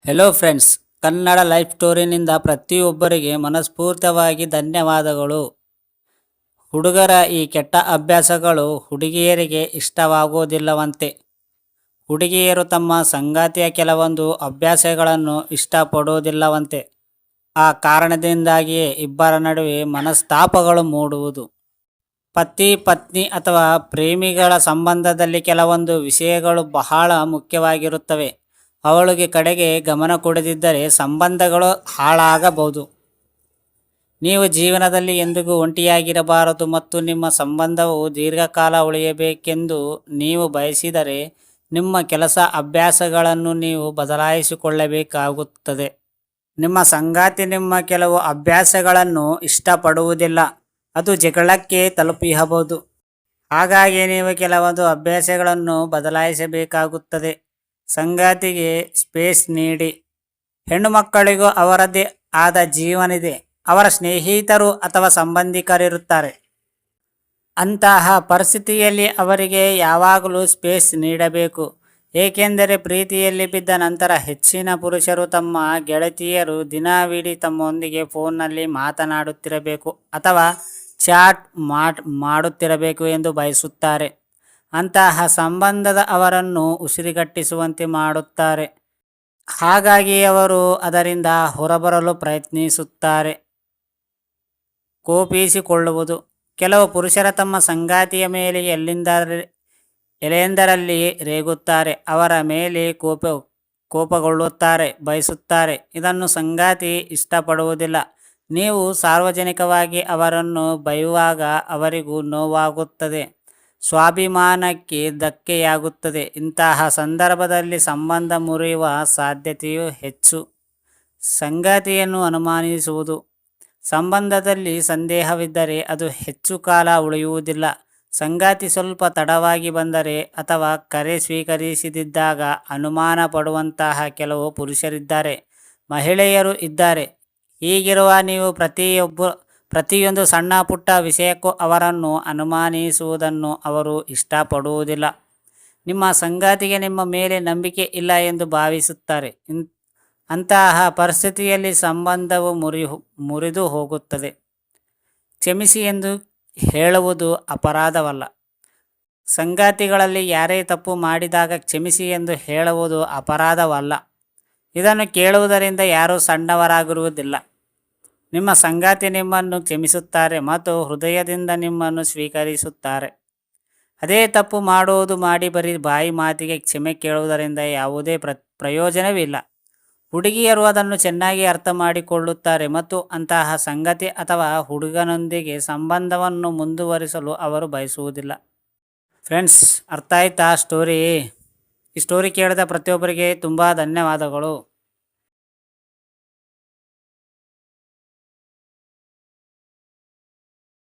Hello friends, Kannada life ಸ್ಟೋರಿನಿಂದ ಪ್ರತಿಯೊಬ್ಬರಿಗೆ ಮನಸ್ಫೂರ್ತಿಯಾಗಿ ಧನ್ಯವಾದಗಳು. ಹುಡುಗರ ಈ ಕೆಟ್ಟ ಅಭ್ಯಾಸಗಳು ಹುಡುಗಿಯರಿಗೆ ಇಷ್ಟವಾಗುವುದಿಲ್ಲವಂತೆ. ಹುಡುಗಿಯರು ತಮ್ಮ ಸಂಗಾತಿಯ ಕೆಲವೊಂದು ಅಭ್ಯಾಸಗಳನ್ನು ಇಷ್ಟಪಡುವುದಿಲ್ಲವಂತೆ. ಆ ಕಾರಣದಿಂದಾಗಿಯೇ ಇಬ್ಬರ ನಡುವೆ ಮನಸ್ತಾಪಗಳು ಮೂಡುವುದು. ಪತಿ ಪತ್ನಿ ಅಥವಾ ಪ್ರೇಮಿಗಳ ಸಂಬಂಧದಲ್ಲಿ ಕೆಲವೊಂದು ವಿಷಯಗಳು ಬಹಳ ಮುಖ್ಯವಾಗಿರುತ್ತವೆ. ಅವಳಿಗೆ ಕಡೆಗೆ ಗಮನ ಕೊಡದಿದ್ದರೆ ಸಂಬಂಧಗಳು ಹಾಳಾಗಬಹುದು. ನೀವು ಜೀವನದಲ್ಲಿ ಎಂದಿಗೂ ಒಂಟಿಯಾಗಿರಬಾರದು ಮತ್ತು ನಿಮ್ಮ ಸಂಬಂಧವು ದೀರ್ಘಕಾಲ ಉಳಿಯಬೇಕೆಂದು ನೀವು ಬಯಸಿದರೆ ನಿಮ್ಮ ಕೆಲಸ ಅಭ್ಯಾಸಗಳನ್ನು ನೀವು ಬದಲಾಯಿಸಿಕೊಳ್ಳಬೇಕಾಗುತ್ತದೆ. ನಿಮ್ಮ ಸಂಗಾತಿ ನಿಮ್ಮ ಕೆಲವು ಅಭ್ಯಾಸಗಳನ್ನು ಇಷ್ಟಪಡುವುದಿಲ್ಲ, ಅದು ಜಗಳಕ್ಕೆ ತಲುಪಬಹುದು. ಹಾಗಾಗಿ ನೀವು ಕೆಲವೊಂದು ಅಭ್ಯಾಸಗಳನ್ನು ಬದಲಾಯಿಸಬೇಕಾಗುತ್ತದೆ. ಸಂಗಾತಿಗೆ ಸ್ಪೇಸ್ ನೀಡಿ. ಹೆಣ್ಣು ಮಕ್ಕಳಿಗೂ ಅವರದ್ದೇ ಆದ ಜೀವನವಿದೆ. ಅವರ ಸ್ನೇಹಿತರು ಅಥವಾ ಸಂಬಂಧಿಕರಿರುತ್ತಾರೆ. ಅಂತಹ ಪರಿಸ್ಥಿತಿಯಲ್ಲಿ ಅವರಿಗೆ ಯಾವಾಗಲೂ ಸ್ಪೇಸ್ ನೀಡಬೇಕು. ಏಕೆಂದರೆ ಪ್ರೀತಿಯಲ್ಲಿ ಬಿದ್ದ ನಂತರ ಹೆಚ್ಚಿನ ಪುರುಷರು ತಮ್ಮ ಗೆಳತಿಯರು ದಿನವಿಡೀ ತಮ್ಮೊಂದಿಗೆ ಫೋನ್ನಲ್ಲಿ ಮಾತನಾಡುತ್ತಿರಬೇಕು ಅಥವಾ ಚಾಟ್ ಮಾಡುತ್ತಿರಬೇಕು ಎಂದು ಬಯಸುತ್ತಾರೆ. ಅಂತಹ ಸಂಬಂಧದ ಅವರನ್ನು ಉಸಿರುಗಟ್ಟಿಸುವಂತೆ ಮಾಡುತ್ತಾರೆ. ಹಾಗಾಗಿ ಅವರು ಅದರಿಂದ ಹೊರಬರಲು ಪ್ರಯತ್ನಿಸುತ್ತಾರೆ. ಕೋಪಿಸಿಕೊಳ್ಳುವುದು. ಕೆಲವು ಪುರುಷರ ತಮ್ಮ ಸಂಗಾತಿಯ ಮೇಲೆ ಎಲೆಯೆಂದರಲ್ಲಿ ರೇಗುತ್ತಾರೆ. ಅವರ ಮೇಲೆ ಕೋಪಗೊಳ್ಳುತ್ತಾರೆ, ಬಯಸುತ್ತಾರೆ. ಇದನ್ನು ಸಂಗಾತಿ ಇಷ್ಟಪಡುವುದಿಲ್ಲ. ನೀವು ಸಾರ್ವಜನಿಕವಾಗಿ ಅವರನ್ನು ಬೈಯುವಾಗ ಅವರಿಗೂ ನೋವಾಗುತ್ತದೆ, ಸ್ವಾಭಿಮಾನಕ್ಕೆ ಧಕ್ಕೆಯಾಗುತ್ತದೆ. ಇಂತಹ ಸಂದರ್ಭದಲ್ಲಿ ಸಂಬಂಧ ಮುರಿಯುವ ಸಾಧ್ಯತೆಯೂ ಹೆಚ್ಚು. ಸಂಗಾತಿಯನ್ನು ಅನುಮಾನಿಸುವುದು. ಸಂಬಂಧದಲ್ಲಿ ಸಂದೇಹವಿದ್ದರೆ ಅದು ಹೆಚ್ಚು ಕಾಲ ಉಳಿಯುವುದಿಲ್ಲ. ಸಂಗಾತಿ ಸ್ವಲ್ಪ ತಡವಾಗಿ ಬಂದರೆ ಅಥವಾ ಕರೆ ಸ್ವೀಕರಿಸದಿದ್ದಾಗ ಅನುಮಾನ ಪಡುವಂತಹ ಕೆಲವು ಪುರುಷರಿದ್ದಾರೆ, ಮಹಿಳೆಯರು ಇದ್ದಾರೆ. ಹೀಗಿರುವ ನೀವು ಪ್ರತಿಯೊಂದು ಸಣ್ಣ ಪುಟ್ಟ ವಿಷಯಕ್ಕೂ ಅವರನ್ನು ಅನುಮಾನಿಸುವುದನ್ನು ಅವರು ಇಷ್ಟಪಡುವುದಿಲ್ಲ. ನಿಮ್ಮ ಸಂಗಾತಿಗೆ ನಿಮ್ಮ ಮೇಲೆ ನಂಬಿಕೆ ಇಲ್ಲ ಎಂದು ಭಾವಿಸುತ್ತಾರೆ. ಅಂತಹ ಪರಿಸ್ಥಿತಿಯಲ್ಲಿ ಸಂಬಂಧವು ಮುರಿದು ಹೋಗುತ್ತದೆ. ಕ್ಷಮಿಸಿ ಎಂದು ಹೇಳುವುದು ಅಪರಾಧವಲ್ಲ. ಸಂಗಾತಿಗಳಲ್ಲಿ ಯಾರೇ ತಪ್ಪು ಮಾಡಿದಾಗ ಕ್ಷಮಿಸಿ ಎಂದು ಹೇಳುವುದು ಅಪರಾಧವಲ್ಲ. ಇದನ್ನು ಕೇಳುವುದರಿಂದ ಯಾರೂ ಸಣ್ಣವರಾಗಿರುವುದಿಲ್ಲ. ನಿಮ್ಮ ಸಂಗಾತಿ ನಿಮ್ಮನ್ನು ಕ್ಷಮಿಸುತ್ತಾರೆ ಮತ್ತು ಹೃದಯದಿಂದ ನಿಮ್ಮನ್ನು ಸ್ವೀಕರಿಸುತ್ತಾರೆ. ಅದೇ ತಪ್ಪು ಮಾಡಿ ಬರೀ ಬಾಯಿ ಮಾತಿಗೆ ಕ್ಷಮೆ ಕೇಳುವುದರಿಂದ ಯಾವುದೇ ಪ್ರಯೋಜನವಿಲ್ಲ. ಹುಡುಗಿಯರು ಅದನ್ನು ಚೆನ್ನಾಗಿ ಅರ್ಥ ಮಾಡಿಕೊಳ್ಳುತ್ತಾರೆ ಮತ್ತು ಅಂತಹ ಸಂಗತಿ ಅಥವಾ ಹುಡುಗನೊಂದಿಗೆ ಸಂಬಂಧವನ್ನು ಮುಂದುವರಿಸಲು ಅವರು ಬಯಸುವುದಿಲ್ಲ. ಫ್ರೆಂಡ್ಸ್, ಅರ್ಥ ಆಯ್ತಾ ಸ್ಟೋರಿ? ಈ ಸ್ಟೋರಿ ಕೇಳಿದ ಪ್ರತಿಯೊಬ್ಬರಿಗೆ ತುಂಬ ಧನ್ಯವಾದಗಳು.